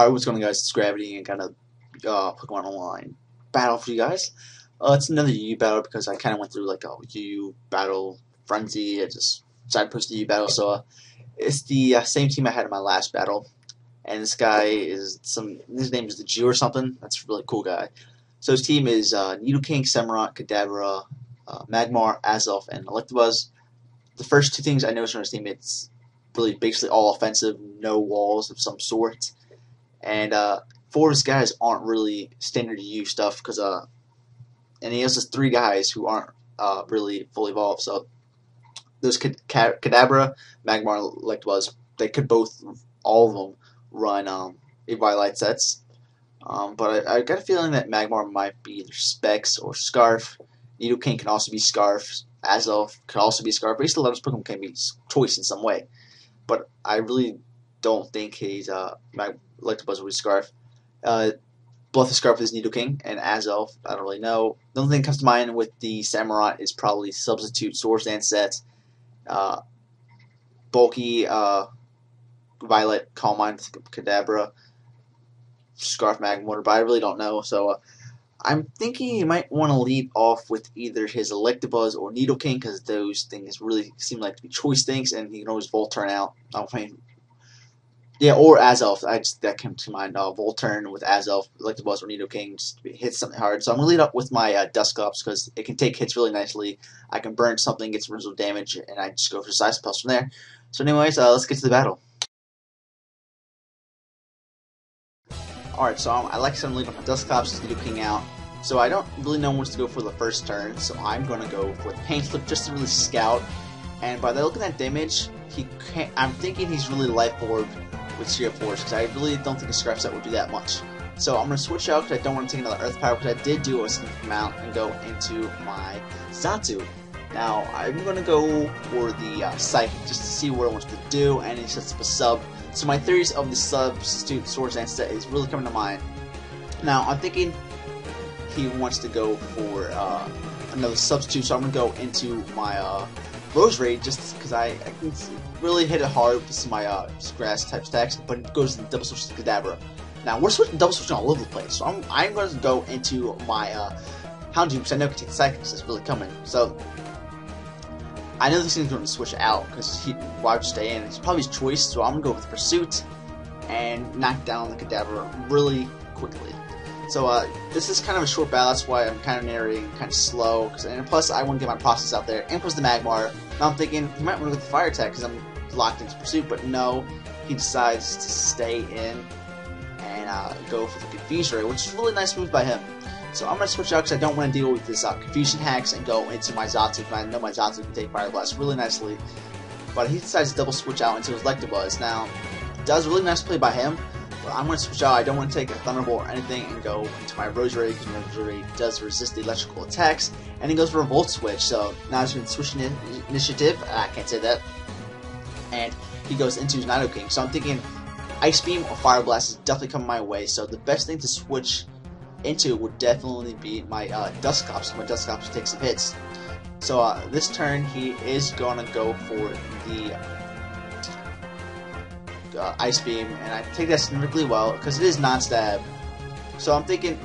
Alright, what's going on, guys? It's Gravity and kind of Pokemon Online battle for you guys. It's another UU battle because I kind of went through like a UU battle frenzy. I just decided to push the UU battle, so it's the same team I had in my last battle. And this guy is his name is the Jew or something. That's a really cool guy. So his team is Nidoking, Samurott, Kadabra, Magmar, Azelf, and Electabuzz. The first two things I noticed on his team, it's really basically all offensive, no walls of some sort. And four of his guys aren't really standard UU stuff because and he has just three guys who aren't really fully evolved. So those Kadabra, Magmar, Electabuzz, they could both, all of them, run Eviolite sets. But I got a feeling that Magmar might be either Specs or Scarf. Nidoking can also be Scarf. Azelf can also be Scarf. Basically, a lot of Pokemon can be choice in some way. But I really don't think he's Electabuzz will be Scarf. Both the Scarf is Nidoking and Azelf. I don't really know. The only thing that comes to mind with the Samurott is probably Substitute Swords Dance sets. Bulky Violet, Calm Mind, Kadabra, Scarf, Magmar, but I really don't know. So I'm thinking you might want to lead off with either his Electabuzz or Nidoking because those things really seem like to be choice things, and he can always Volturn out. Yeah, or Azelf. That came to mind. Volturn with Azelf, Electabuzz, or Nidoking just hit something hard. So I'm gonna lead up with my Dusclops because it can take hits really nicely. I can burn something, get some residual damage, and I just go for Size Plus from there. So anyways, let's get to the battle. Alright, so like I said, I'm leading up my Dusclops, Nidoking out. So I don't really know what to go for the first turn, so I'm gonna go for the Pain Flip just to really scout. And by the look of that damage, I'm thinking he's really Life Orb with Sphere Force, because I really don't think a Scarf set would do that much. So I'm going to switch out because I don't want to take another Earth Power, because I did do a significant amount and go into my Xatu. Now, I'm going to go for the Psychic just to see what it wants to do, and he sets up a sub. So my theories of the Substitute Swords Dance set is really coming to mind. Now, I'm thinking he wants to go for another Substitute, so I'm going to go into my Roserade just because I can really hit it hard with my grass type stacks, but it goes to the double switch to Kadabra. Now we're switching double switching all over the place, so I'm going to go into my Houndoom because I know it can take the Psychic because it's really coming. So I know this thing's going to switch out because why would you stay in? It's probably his choice, so I'm going to go with Pursuit and knock down the Kadabra really quickly. So this is kind of a short battle, that's why I'm kind of narrating kind of slow, and plus I want to get my process out there, and plus the Magmar. Now I'm thinking he might want to go with the Fire attack because I'm locked into Pursuit, but no, he decides to stay in and go for the Confusion Ray, which is a really nice move by him. So I'm going to switch out because I don't want to deal with this Confusion Hacks and go into my Xatu, because I know my Xatu can take Fire Blast really nicely. But he decides to double switch out into his Electabuzz. Now, it does a really nice play by him. But I'm going to switch out. I don't want to take a Thunderbolt or anything and go into my Roserade because my Roserade does resist the electrical attacks. And he goes for a Volt Switch. So now he's been switching in initiative. I can't say that. And he goes into his Nidoking. So I'm thinking Ice Beam or Fire Blast is definitely coming my way. So the best thing to switch into would definitely be my Dusclops. My Dusclops take some hits. So this turn he is going to go for the Ice Beam, and I take that significantly well because it is non-stab. So I'm thinking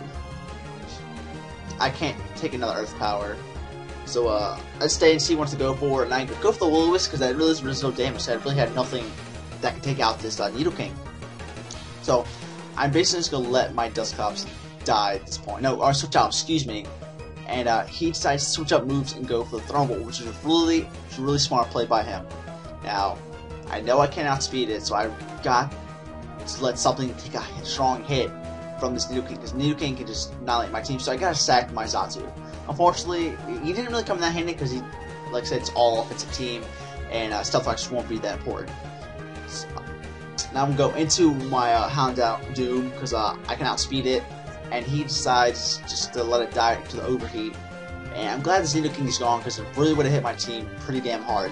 I can't take another Earth Power. So let's stay and see what to go for, and I go for the Will-O-Wisp because that really is no damage. So I really had nothing that can take out this Nidoking. So I'm basically just gonna let my Dusclops die at this point. No, or switch out. Excuse me. And he decides to switch up moves and go for the Thunderbolt, which is a really smart play by him. Now, I know I can't outspeed it, so I've got to let something take a strong hit from this Nidoking, because Nidoking can just annihilate my team, so I gotta sack my Xatu. Unfortunately, he didn't really come that handy because he, like I said, it's all offensive team, and Stealth Rock just won't be that important. So, now I'm gonna go into my Houndoom because I can outspeed it, and he decides just to let it die to the overheat. And I'm glad this Nidoking is gone because it really would have hit my team pretty damn hard.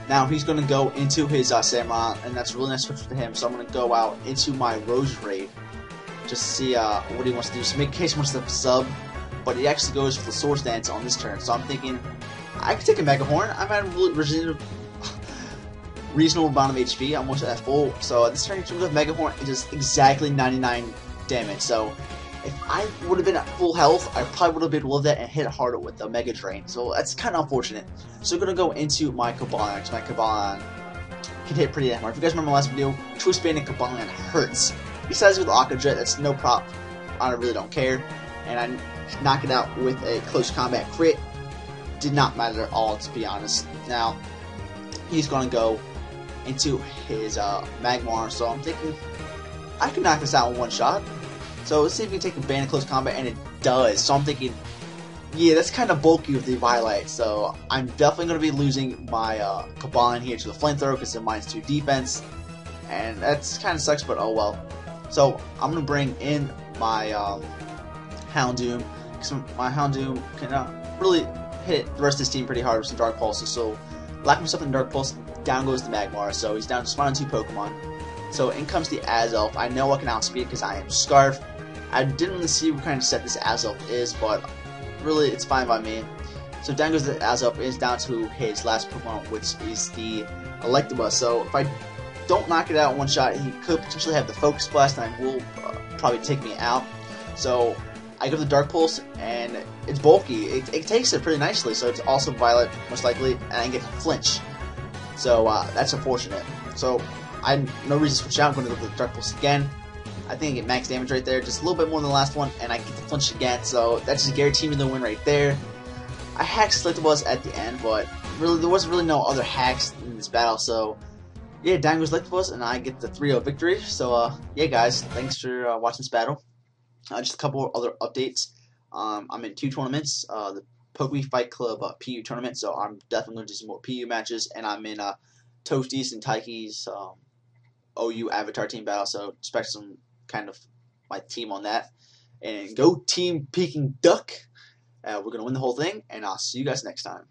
Now he's going to go into his Samurott, and that's a really nice switch for him. So I'm going to go out into my Roserade just to see what he wants to do. So in case he wants to sub, but he actually goes for the Swords Dance on this turn. So I'm thinking I could take a Mega Horn. I'm at reasonable amount of HP, almost at full. So this turn with Mega Horn, it does exactly 99 damage. So if I would have been at full health, I probably would have been able to that and hit harder with the Mega Drain. So that's kind of unfortunate. So I'm gonna go into my Kablan. Because my Kablan can hit pretty damn hard. If you guys remember my last video, Twist Band and Kablan hurts. Besides with Aqua Jet, that's no prop. I really don't care. And I knock it out with a close combat crit. Did not matter at all, to be honest. Now he's gonna go into his Magmar, so I'm thinking I can knock this out in one shot. So let's see if we can take a ban in close combat, and it does. So I'm thinking, yeah, that's kind of bulky with the Violet, so I'm definitely going to be losing my Kablan here to the Flamethrower because of minus 2 defense, and that's kind of sucks, but oh well. So I'm going to bring in my Houndoom, because my Houndoom can really hit the rest of his team pretty hard with some Dark Pulses, so lacking myself in Dark Pulse, down goes the Magmar, so he's down to spawn on 2 Pokemon. So in comes the Azelf. I know I can outspeed because I am Scarf. I didn't really see what kind of set this Azelf is, but really it's fine by me. So down goes the Azelf, is down to his last Pokemon, which is the Electabuzz. So if I don't knock it out in one shot, he could potentially have the Focus Blast, and will probably take me out. So I go to the Dark Pulse, and it's bulky. It takes it pretty nicely, so it's also Violet, most likely, and I get to flinch. So that's unfortunate. So I have no reason to switch out. I'm going to go to the Dark Pulse again. I think I get max damage right there, just a little bit more than the last one, and I get to flinch again, so that just guaranteed me the win right there. I hacked Electabuzz at the end, but really there wasn't really no other hacks in this battle, so yeah, down goes Electabuzz, and I get the 3-0 victory. So yeah guys, thanks for watching this battle. Just a couple other updates. I'm in 2 tournaments, the Pokemon Fight Club PU tournament, so I'm definitely going to do some more PU matches, and I'm in Toasties and Taiki's OU Avatar team battle, so expect some kind of my team on that. And go Team Peking Duck. We're going to win the whole thing, and I'll see you guys next time.